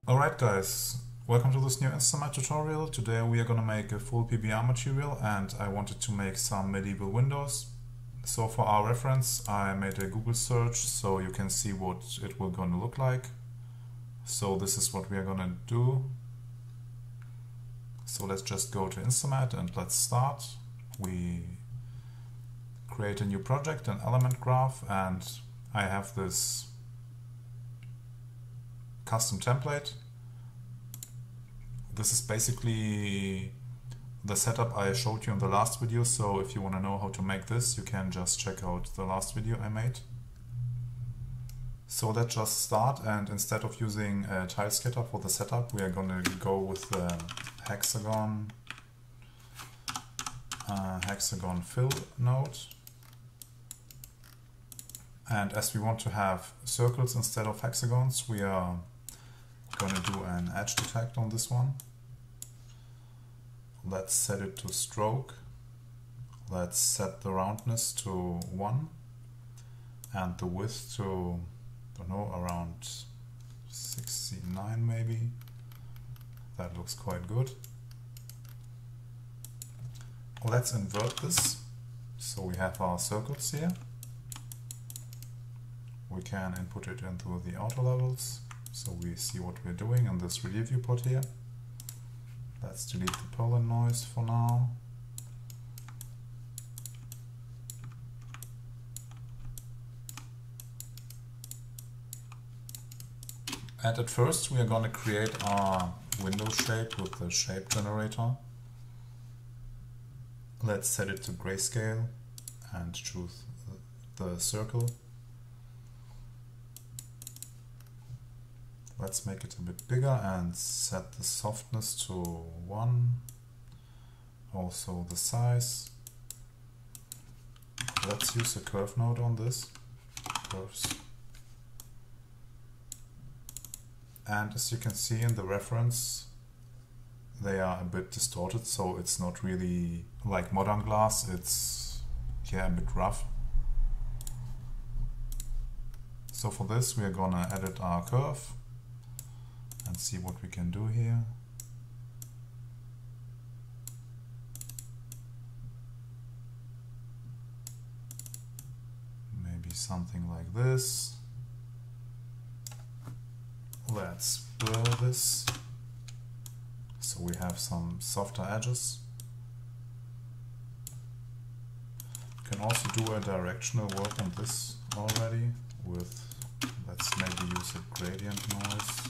Alright guys, welcome to this new InstaMAT tutorial. Today we are going to make a full PBR material and I wanted to make some medieval windows. So for our reference I made a Google search so you can see what it will going to look like. So this is what we are going to do. So let's just go to InstaMAT and let's start. We create a new project, an element graph, and I have this custom template. This is basically the setup I showed you in the last video, so if you want to know how to make this, you can just check out the last video I made. So let's just start, and instead of using a tile scatter for the setup, we are going to go with the hexagon fill node. And as we want to have circles instead of hexagons, we are going to do an edge detect on this one. Let's set it to stroke. Let's set the roundness to 1 and the width to, I don't know, around 69 maybe. That looks quite good. Let's invert this. So we have our circles here. We can input it into the outer levels, so we see what we're doing in this relief viewport here. Let's delete the pollen noise for now. And at first we are going to create our window shape with the shape generator. Let's set it to grayscale and choose the circle. Let's make it a bit bigger and set the softness to 1. Also the size. Let's use a curve node on this. Curves. And as you can see in the reference, they are a bit distorted, so it's not really like modern Glas, it's a bit rough. So for this we are gonna edit our curve and see what we can do here. Maybe something like this. Let's blur this so we have some softer edges. You can also do a directional work on this already with, let's maybe use a gradient noise.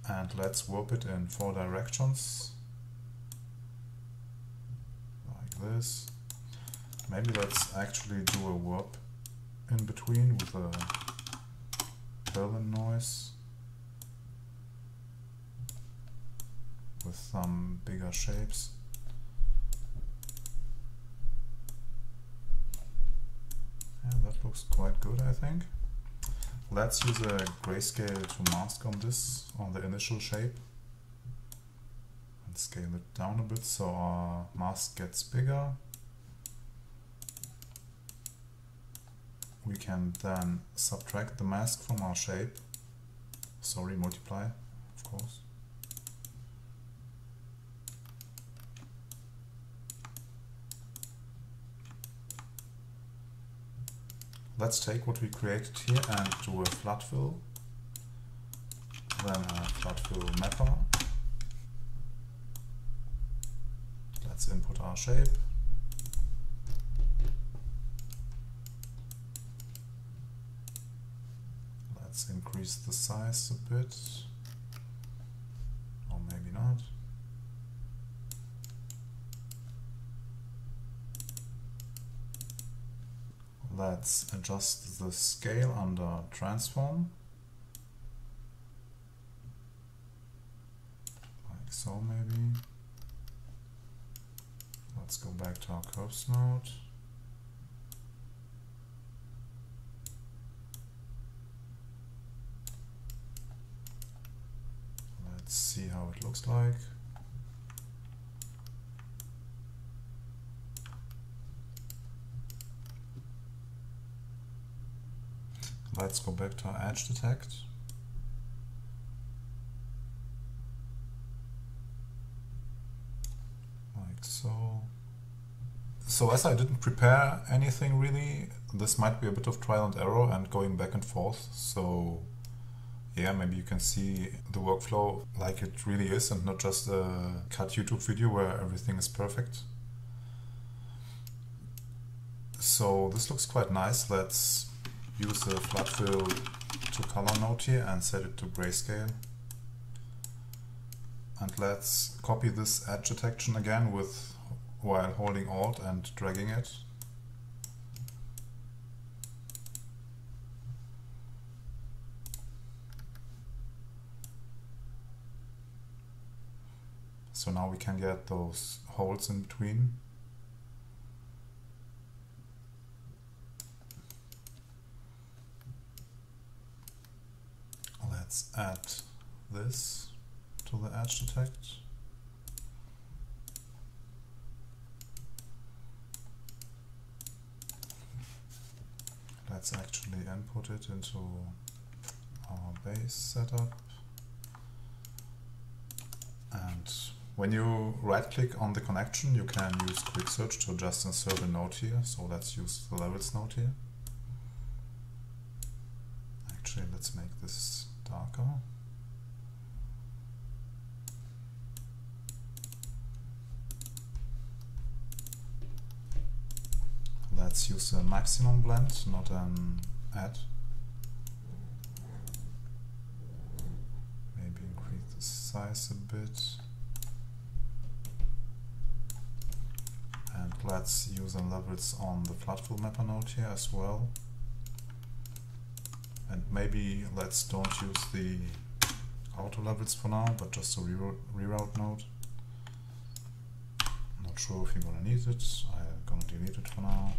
And let's warp it in 4 directions, like this. Maybe let's actually do a warp in between with a Berlin noise, with some bigger shapes. Yeah, that looks quite good, I think. Let's use a grayscale to mask on this, on the initial shape, and scale it down a bit so our mask gets bigger. We can then subtract the mask from our shape, multiply, of course. Let's take what we created here and do a flat fill, then a flat fill mapper. Let's input our shape. Let's increase the size a bit, or maybe not. Let's adjust the scale under transform, like so maybe. Let's go back to our curves node. Let's see how it looks like. Let's go back to edge detect. Like so. So as I didn't prepare anything really, this might be a bit of trial and error and going back and forth. So yeah, maybe you can see the workflow like it really is and not just a cut YouTube video where everything is perfect. So this looks quite nice. Let's use the flood fill to color node here and set it to grayscale. And let's copy this edge detection again while holding Alt and dragging it. So now we can get those holes in between. Let's add this to the edge detect. Let's actually input it into our base setup. And when you right click on the connection, you can use quick search to just insert a node here. So let's use the levels node here. Actually, let's make this darker. Let's use a maximum blend, not an add. Maybe increase the size a bit. And let's use the levels on the flood fill mapper node here as well. And maybe let's don't use the auto levels for now, but just a reroute node. Not sure if you're gonna need it. I'm gonna delete it for now.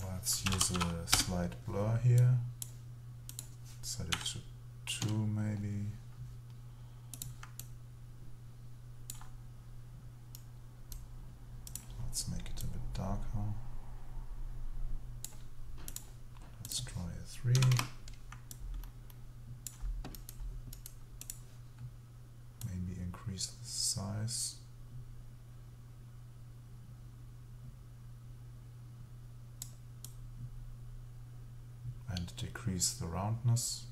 Let's use a slight blur here. Set it to 2 maybe. Let's make it a bit darker. Let's try a 3. Maybe increase the size. And decrease the roundness.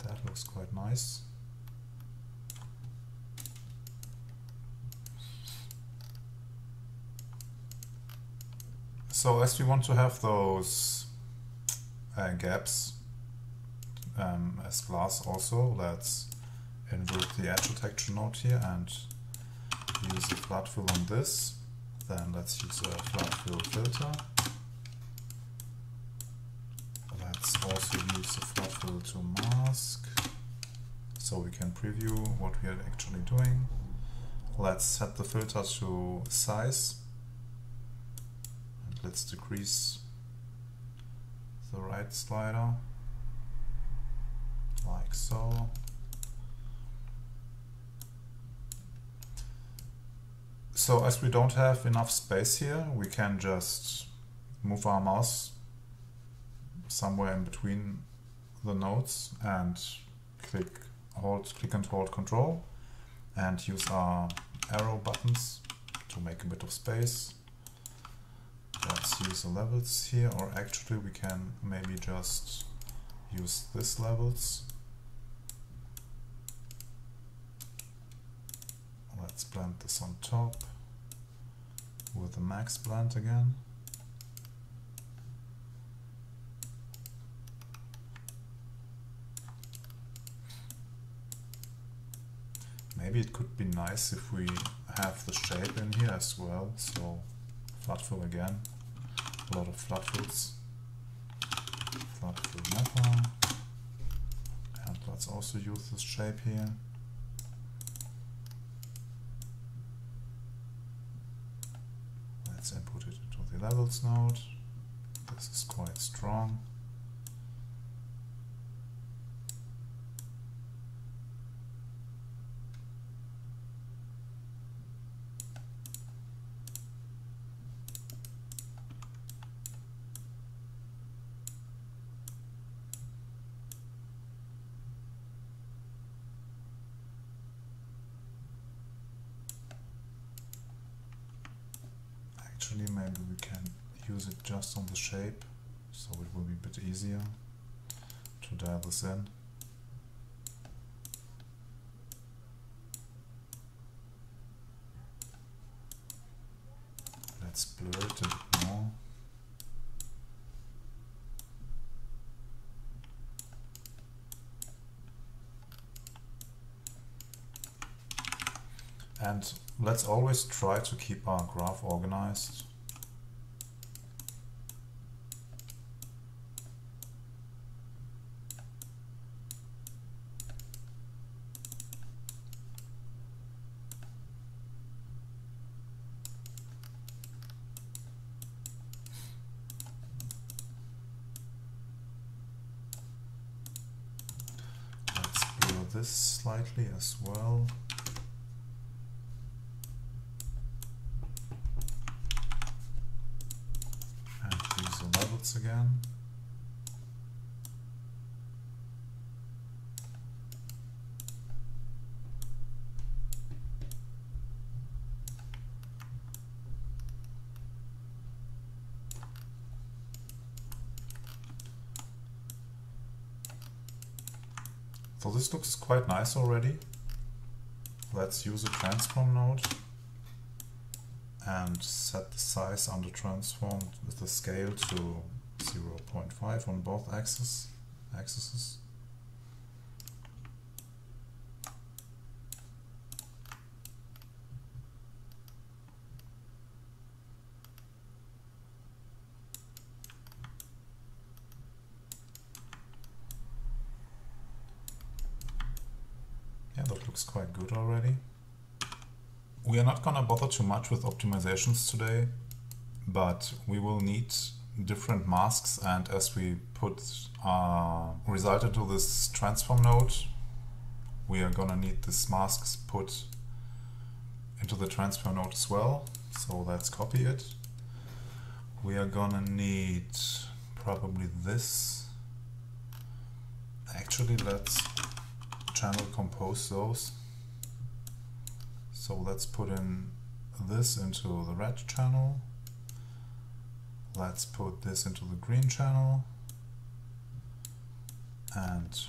That looks quite nice. So as we want to have those gaps as Glas also, let's invert the edge detection node here and use a flood fill on this. Then let's use a flood fill filter. Let's also use the flood fill to mask, so we can preview what we are actually doing. Let's set the filter to size, and let's decrease the right slider, like so. So as we don't have enough space here, we can just move our mouse somewhere in between the nodes and click and hold Control and use our arrow buttons to make a bit of space. Let's use the levels here, or actually we can maybe just use this levels. Let's blend this on top with the max blend again. Maybe it could be nice if we have the shape in here as well. So flood fill again, a lot of flood fills. Flood fill mapper. And let's also use this shape here. Let's input it into the levels node. This is quite strong. Actually, maybe we can use it just on the shape, so it will be a bit easier to dial this in. Let's blur it a bit more. And let's always try to keep our graph organized. Let's blur this slightly as well. Again. So this looks quite nice already. Let's use a transform node and set the size under transformed with the scale to 0.5 on both axes. Yeah, that looks quite good already. We are not gonna bother too much with optimizations today, but we will need different masks, and as we put result into this transform node, we are gonna need these masks put into the transform node as well. So let's copy it. We are gonna need probably this. Actually, let's channel compose those. So let's put in this into the red channel. Let's put this into the green channel, and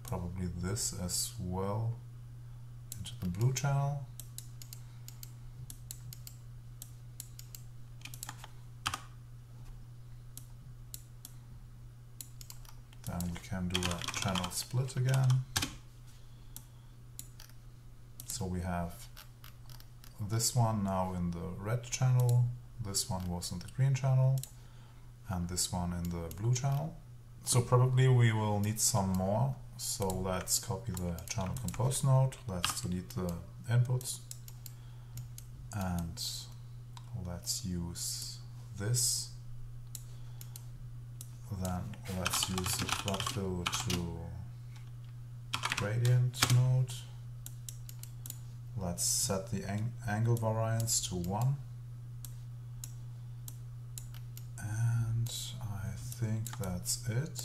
probably this as well into the blue channel. Then we can do a channel split again. So we have this one now in the red channel, this one was in the green channel, and this one in the blue channel. So probably we will need some more. So let's copy the channel compose node, let's delete the inputs, and let's use this. Then let's use the flood fill to gradient node. Let's set the angle variance to 1. And I think that's it.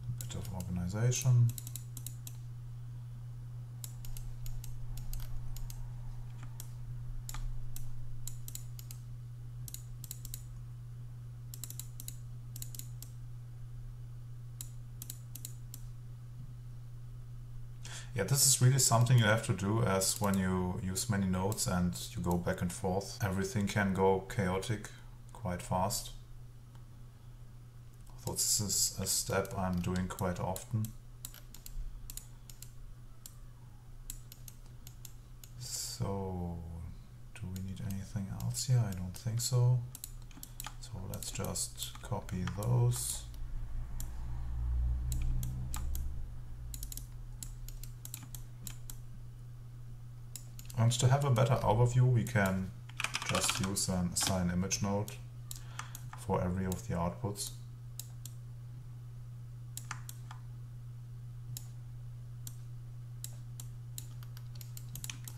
A bit of organization. Yeah, this is really something you have to do, as when you use many nodes and you go back and forth, everything can go chaotic quite fast. So this is a step I'm doing quite often. So, do we need anything else here? I don't think so. So let's just copy those. And to have a better overview, we can just use an assign image node for every of the outputs.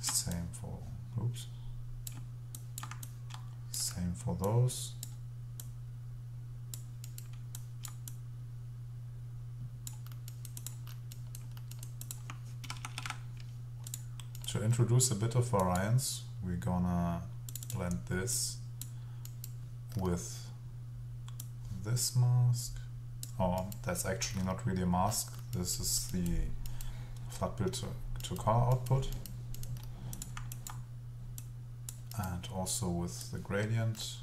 Same for those. To introduce a bit of variance, we're gonna blend this with this mask. Oh, that's actually not really a mask. This is the flat bill to color output. And also with the gradient.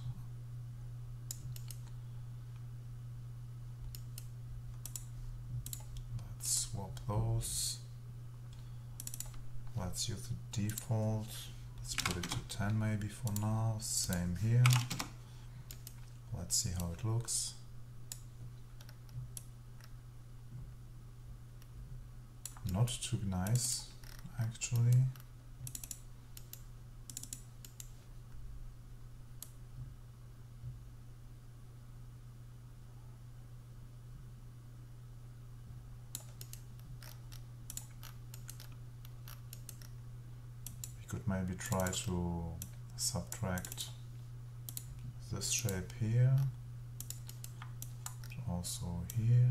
Let's swap those. Let's use the default. Let's put it to 10 maybe for now. Same here. Let's see how it looks. Not too nice, actually. We could maybe try to subtract this shape here, also here.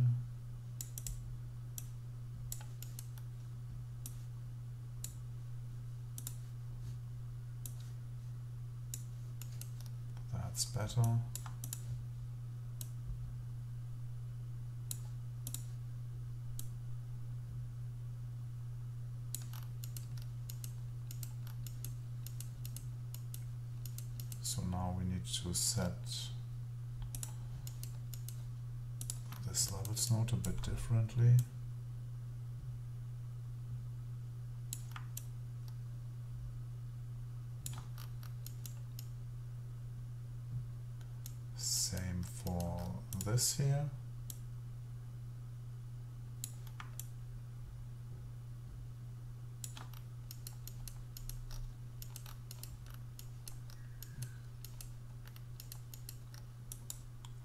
That's better. So now we need to set this levels node a bit differently. Same for this here.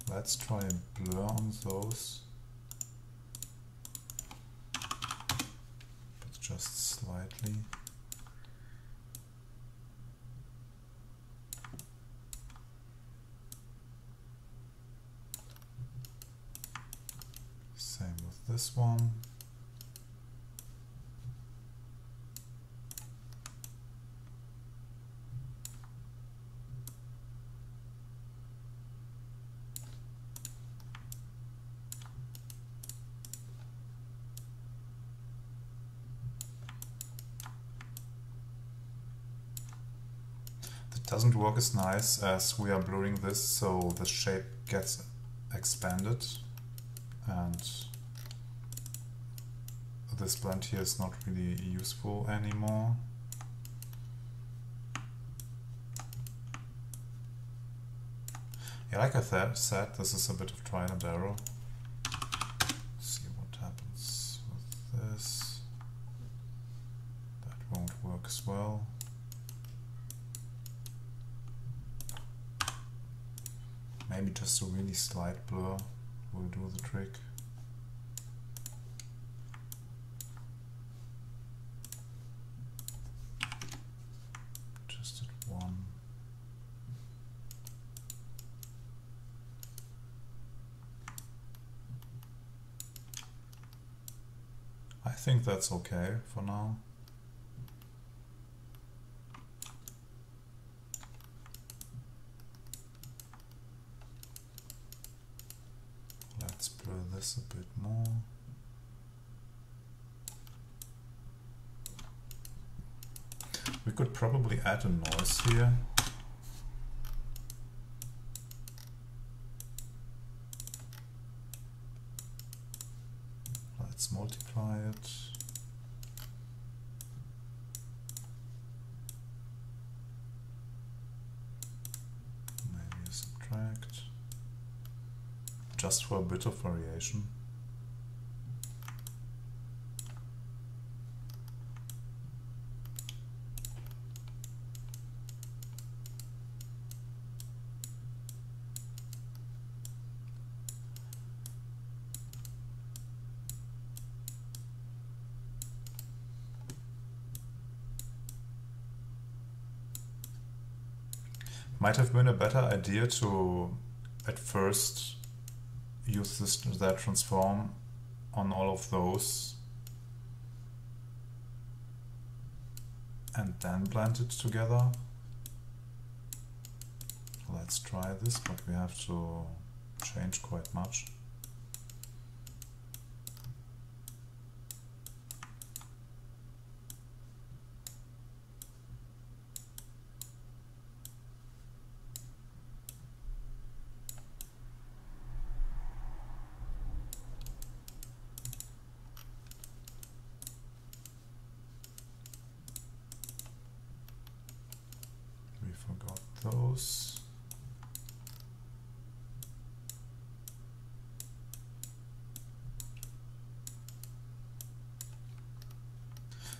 Let's try a blur on those, but just slightly. Same with this one. Doesn't work as nice as we are blurring this, so the shape gets expanded and this blend here is not really useful anymore. Yeah, like I said, this is a bit of trial and error. Let's see what happens with this. That won't work as well. Maybe just a really slight blur will do the trick. Just at one. I think that's okay for now. Let's blur this a bit more. We could probably add a noise here. Let's multiply it. Maybe subtract. Just for a bit of variation. Might have been a better idea to at first use that transform on all of those and then blend it together. Let's try this, but we have to change quite much. We forgot those.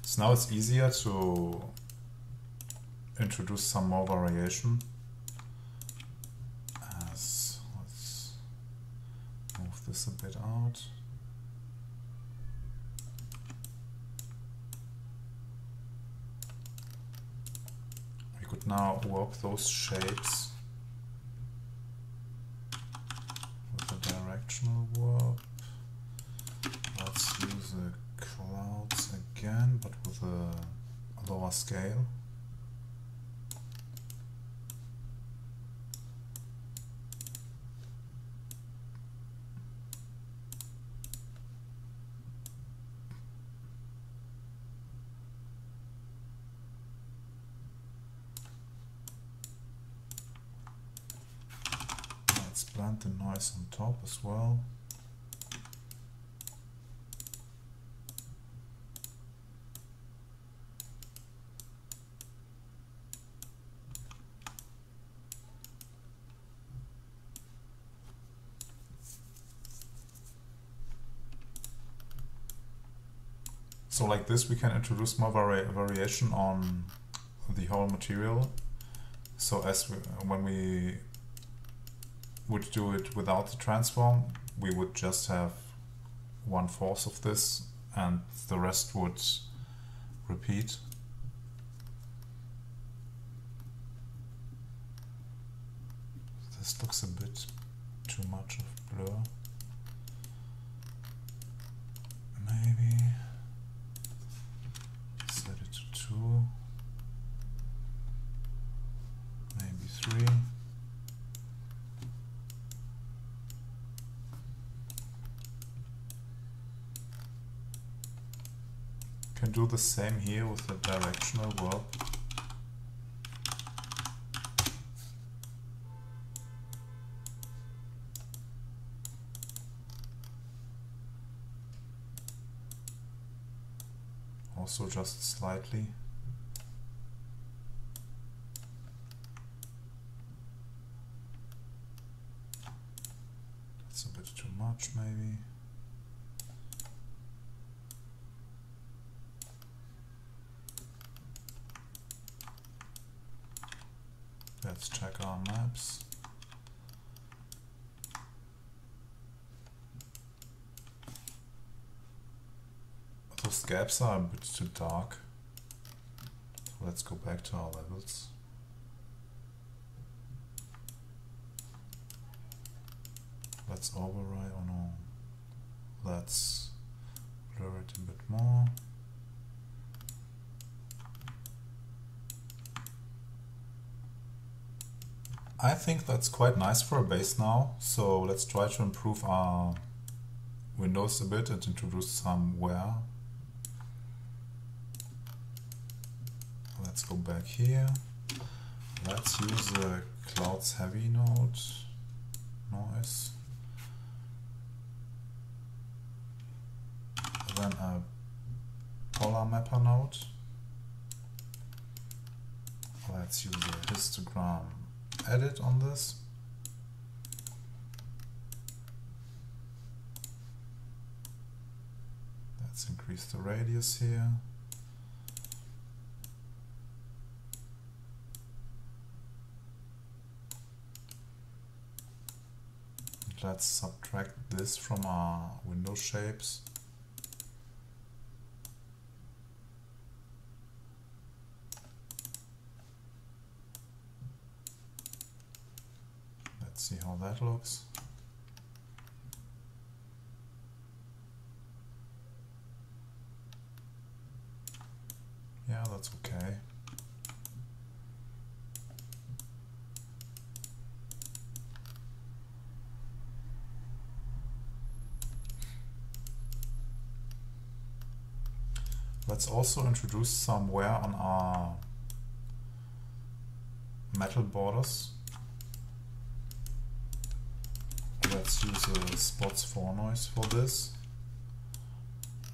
So now it's easier to introduce some more variation. Let's move this a bit out. We could now warp those shapes with a directional warp. Let's use the clouds again, but with a lower scale. Let's blend the noise on top as well. So like this we can introduce more variation on the whole material. So when we would do it without the transform, we would just have 1/4 of this and the rest would repeat. This looks a bit too much of blur. Maybe set it to 2, maybe 3. Can do the same here with the directional warp. Also just slightly. That's a bit too much maybe. Let's check our maps. Those gaps are a bit too dark. So let's go back to our levels. Let's override, oh no. Let's blur it a bit more. I think that's quite nice for a base now, so let's try to improve our windows a bit and introduce some wear. Let's go back here. Let's use the clouds heavy node noise. Then a polar mapper node. Let's use a histogram edit on this. Let's increase the radius here. And let's subtract this from our window shapes. See how that looks. Yeah, that's okay. Let's also introduce some wear on our metal borders. Let's use a spots for noise for this.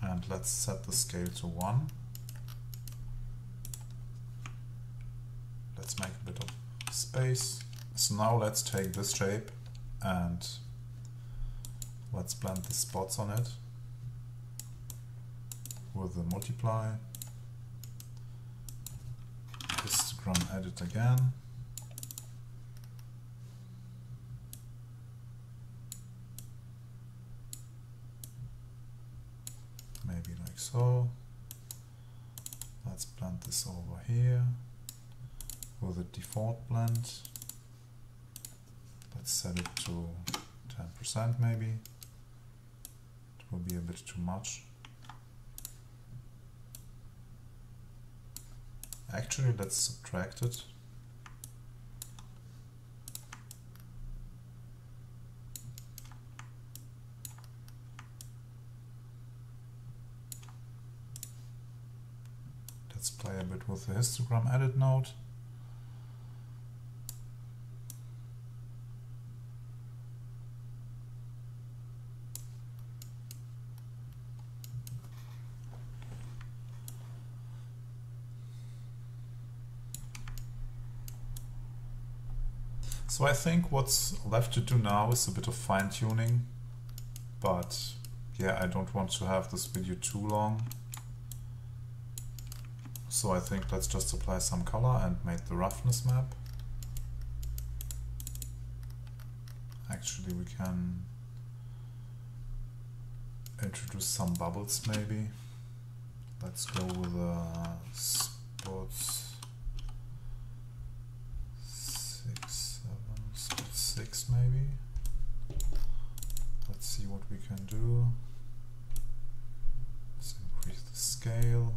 And let's set the scale to 1. Let's make a bit of space. So now let's take this shape and let's blend the spots on it with the multiply. Histogram edit again. Maybe like so. Let's blend this over here with a default blend. Let's set it to 10% maybe. It will be a bit too much. Actually, let's subtract it. Let's play a bit with the histogram edit node. So I think what's left to do now is a bit of fine-tuning, but yeah, I don't want to have this video too long. So I think let's just apply some color and make the roughness map. Actually, we can introduce some bubbles maybe. Let's go with spots 6 maybe. Let's see what we can do. Let's increase the scale.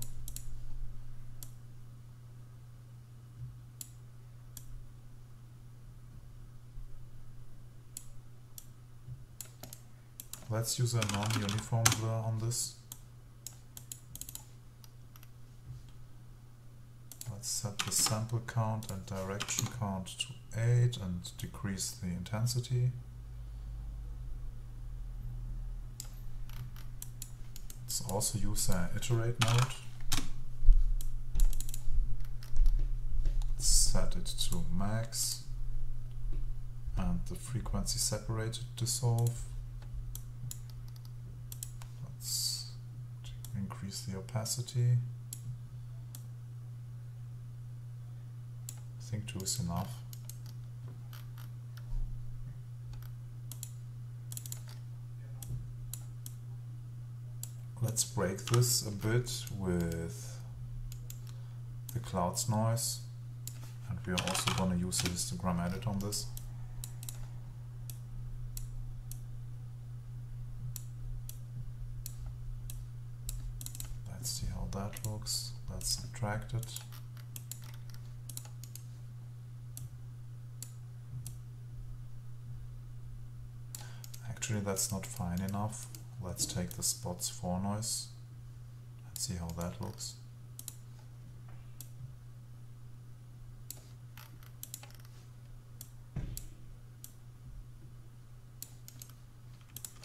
Let's use a non-uniform blur on this. Let's set the sample count and direction count to 8 and decrease the intensity. Let's also use an iterate node. Set it to max and the frequency separated dissolve. Let's increase the opacity. I think 2 is enough. Let's break this a bit with the clouds noise, and we are also going to use a histogram edit on this. Let's see how that looks. Let's subtract it. Actually, that's not fine enough. Let's take the spots for noise and see how that looks.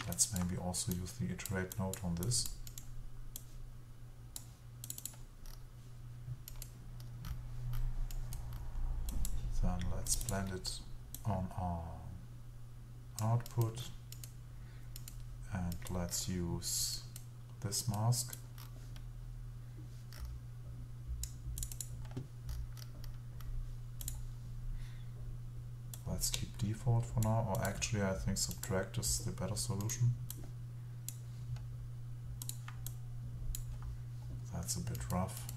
Let's maybe also use the iterate node on this. Then let's blend it on our output. And let's use this mask. Let's keep default for now, or actually I think subtract is the better solution. That's a bit rough.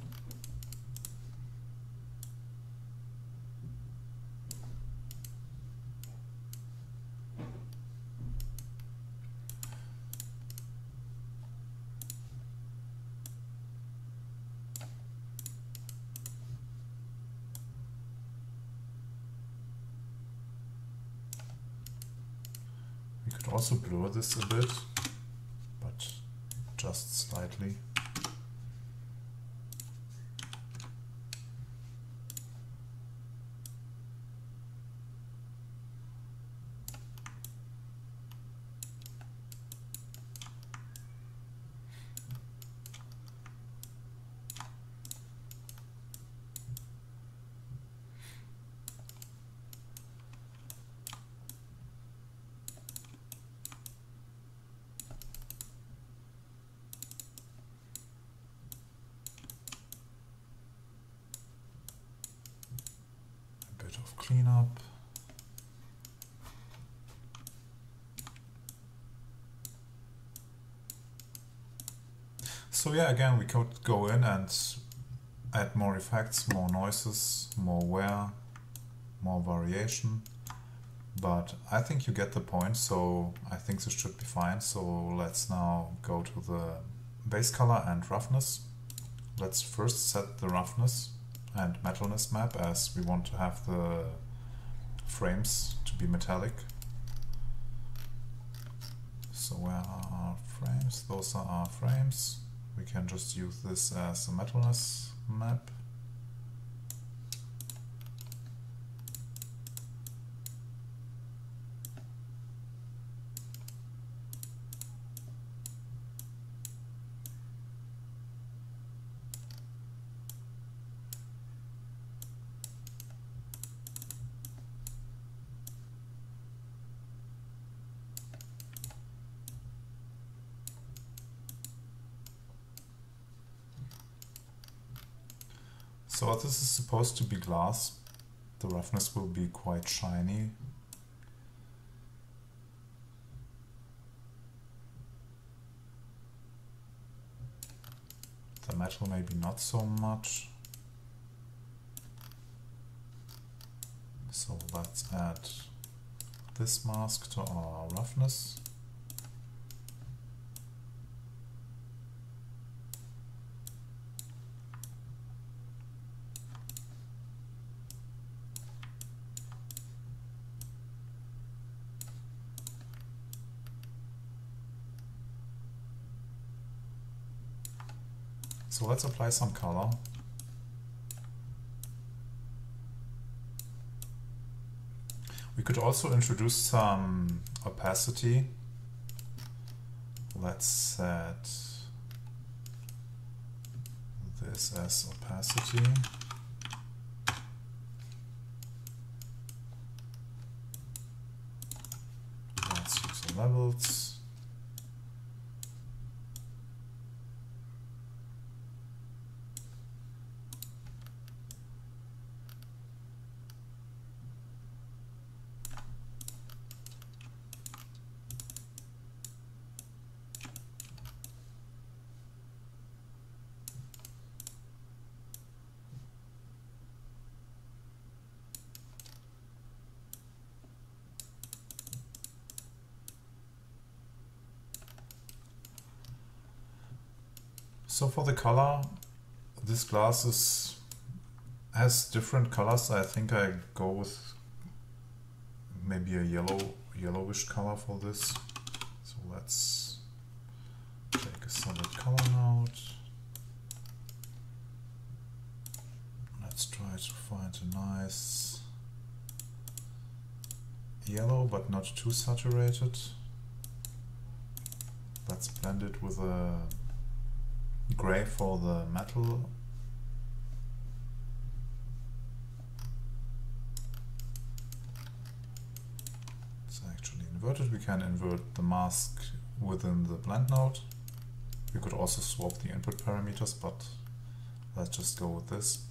Also blur this a bit, but just slightly. cleanup. So yeah, again, we could go in and add more effects, more noises, more wear, more variation. But I think you get the point, so I think this should be fine. So let's now go to the base color and roughness. Let's first set the roughness and metalness map, as we want to have the frames to be metallic. So where are our frames? Those are our frames. We can just use this as a metalness map. So this is supposed to be glass. The roughness will be quite shiny. The metal maybe not so much. So let's add this mask to our roughness. So let's apply some color. We could also introduce some opacity. Let's set this as opacity. Let's use the levels. So for the color, this glass has different colors. I think I go with maybe a yellowish color for this. So let's take a solid color node. Let's try to find a nice yellow, but not too saturated. Let's blend it with a gray for the metal. It's actually inverted. We can invert the mask within the blend node. We could also swap the input parameters, but let's just go with this.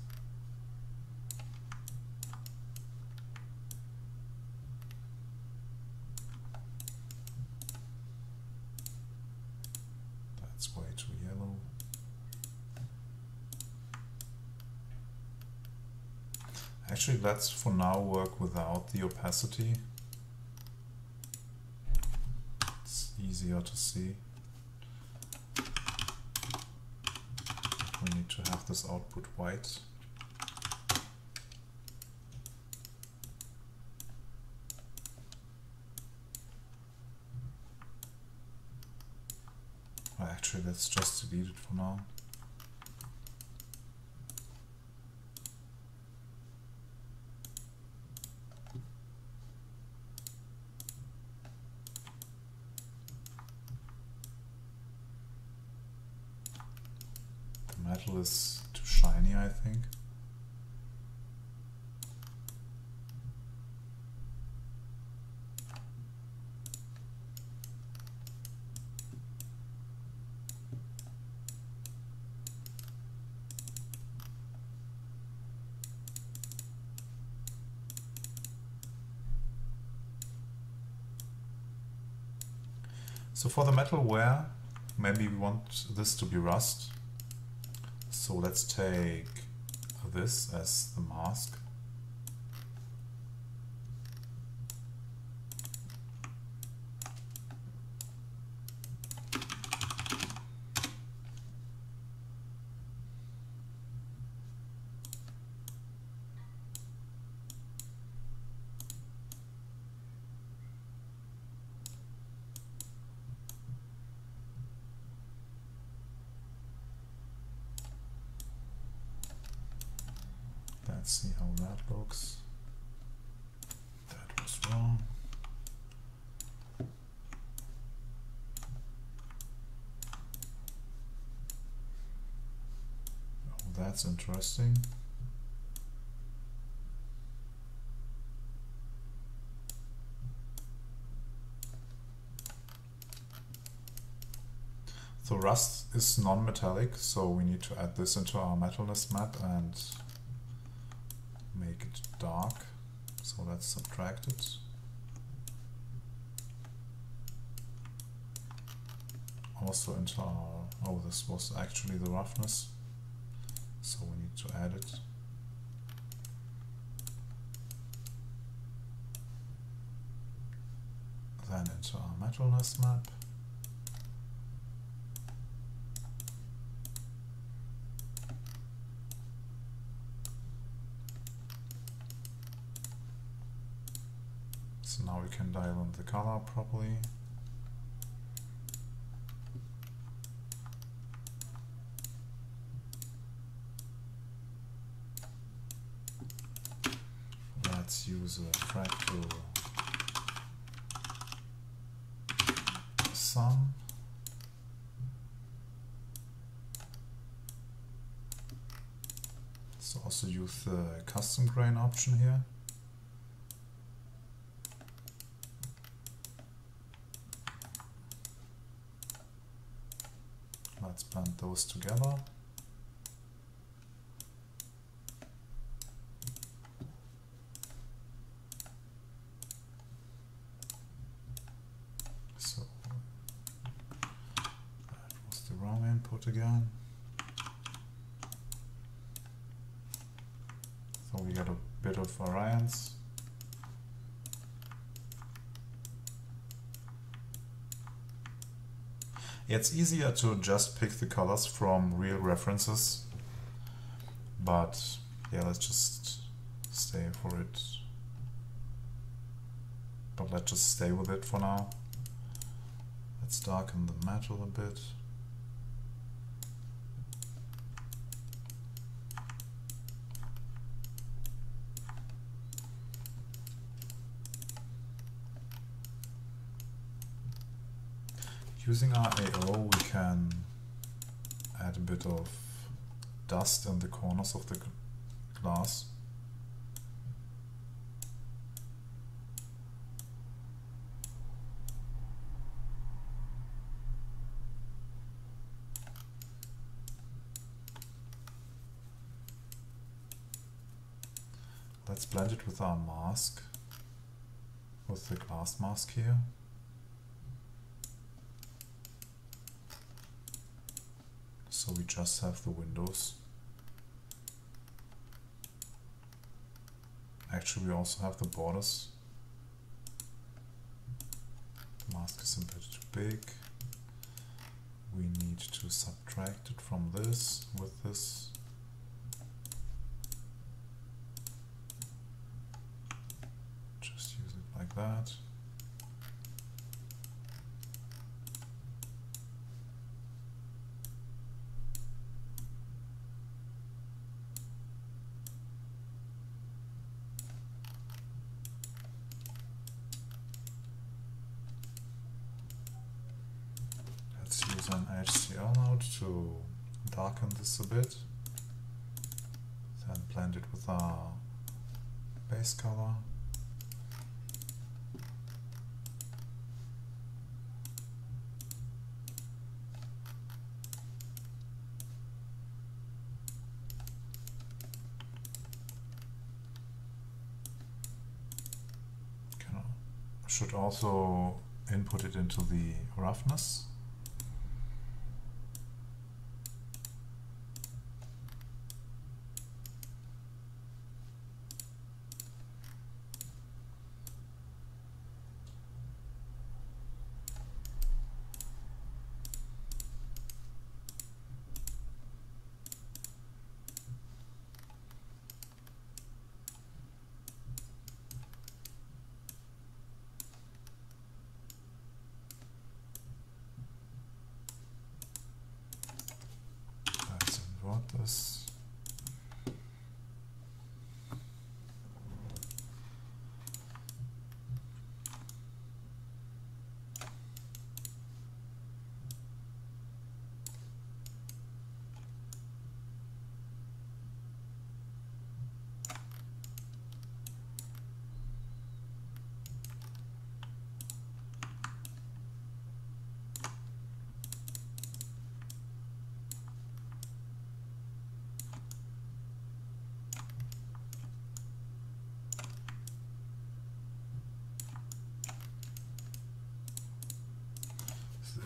That's way too yellow. Actually, let's for now work without the opacity. It's easier to see. We need to have this output white. Well, actually, let's just delete it for now. Metal is too shiny, I think. So for the metal wear, maybe we want this to be rust. So let's take this as the mask. Let's see how that looks. That was wrong. Oh, that's interesting. So rust is non-metallic, so we need to add this into our metalness map and make it dark. So let's subtract it. Also into our, oh, this was actually the roughness, so we need to add it. Then into our metalness map. So now we can dial in the color properly. Let's use a fractal sum. Let's also use the custom grain option here. Let's blend those together. So that was the wrong input again. So we got a bit of variance. It's easier to just pick the colors from real references, but yeah, let's just stay for it. But let's just stay with it for now. Let's darken the metal a bit. Using our AO, we can add a bit of dust in the corners of the glass. Let's blend it with our mask, with the glass mask here. So we just have the windows. Actually, we also have the borders. The mask is a bit too big. We need to subtract it from this with this. Just use it like that. Use an HCL node to darken this a bit, then blend it with our base color. Should also input it into the roughness. This.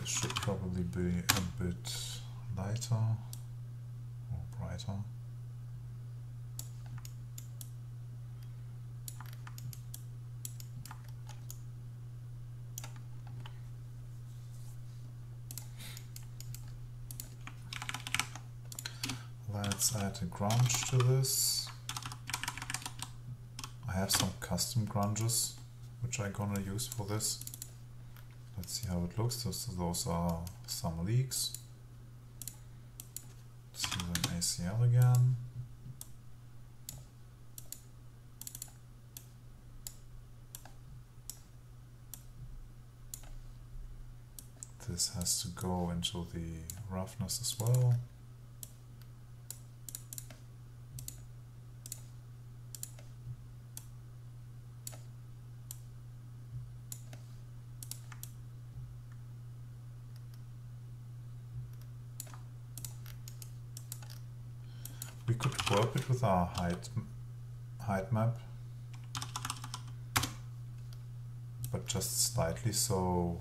Should probably be a bit lighter or brighter. Let's add a grunge to this. I have some custom grunges which I'm gonna use for this. Let's see how it looks. Those are some leaks. Let's do an ACL again. This has to go into the roughness as well. We could warp it with our height map, but just slightly, so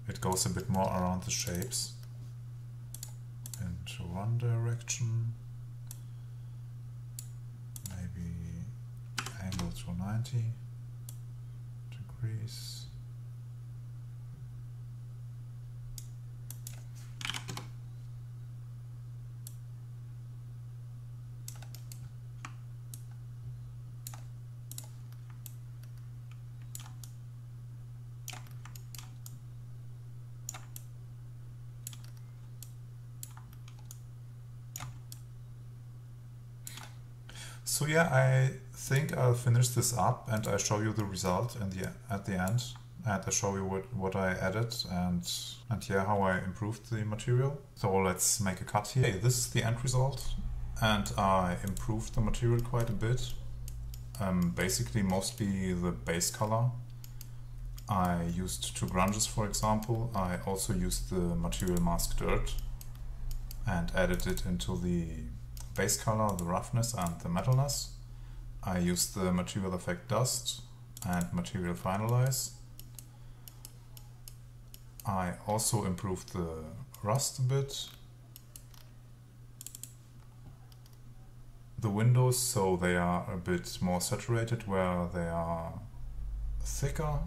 it goes a bit more around the shapes. Into one direction, maybe angle to 90 degrees. So yeah, I think I'll finish this up and I show you the result at the end, and I show you what I added and yeah, how I improved the material. So let's make a cut here. Okay, this is the end result, and I improved the material quite a bit. Basically mostly the base color. I used 2 grunges, for example. I also used the material mask dirt and added it into the base color, the roughness and the metalness. I used the material effect dust and material finalize. I also improved the rust a bit. The windows, so they are a bit more saturated where they are thicker.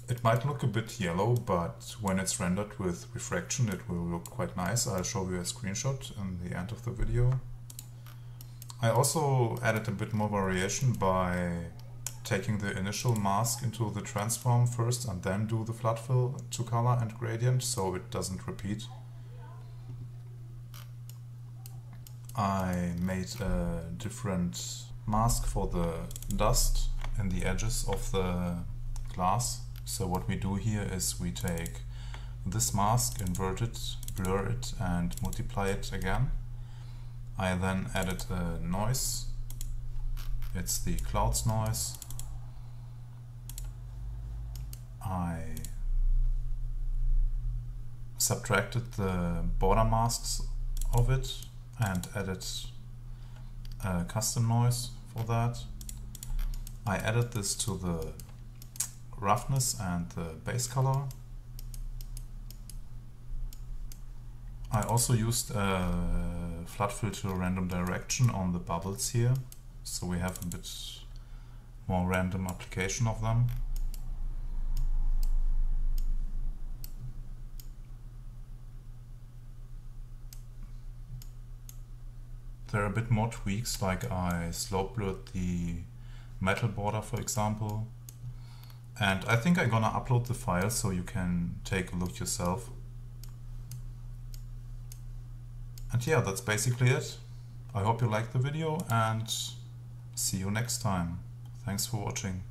It might look a bit yellow, but when it's rendered with refraction it will look quite nice. I'll show you a screenshot in the end of the video. I also added a bit more variation by taking the initial mask into the transform first and then do the flood fill to color and gradient so it doesn't repeat. I made a different mask for the dust in the edges of the glass. So what we do here is we take this mask, invert it, blur it and multiply it again. I then added a noise. It's the clouds noise. I subtracted the border masks of it and added a custom noise for that. I added this to the roughness and the base color. I also used a flood filter random direction on the bubbles here, so we have a bit more random application of them. There are a bit more tweaks, like I slope blurred the metal border, for example. And I think I'm gonna upload the file so you can take a look yourself. And yeah, that's basically it. I hope you liked the video and see you next time. Thanks for watching.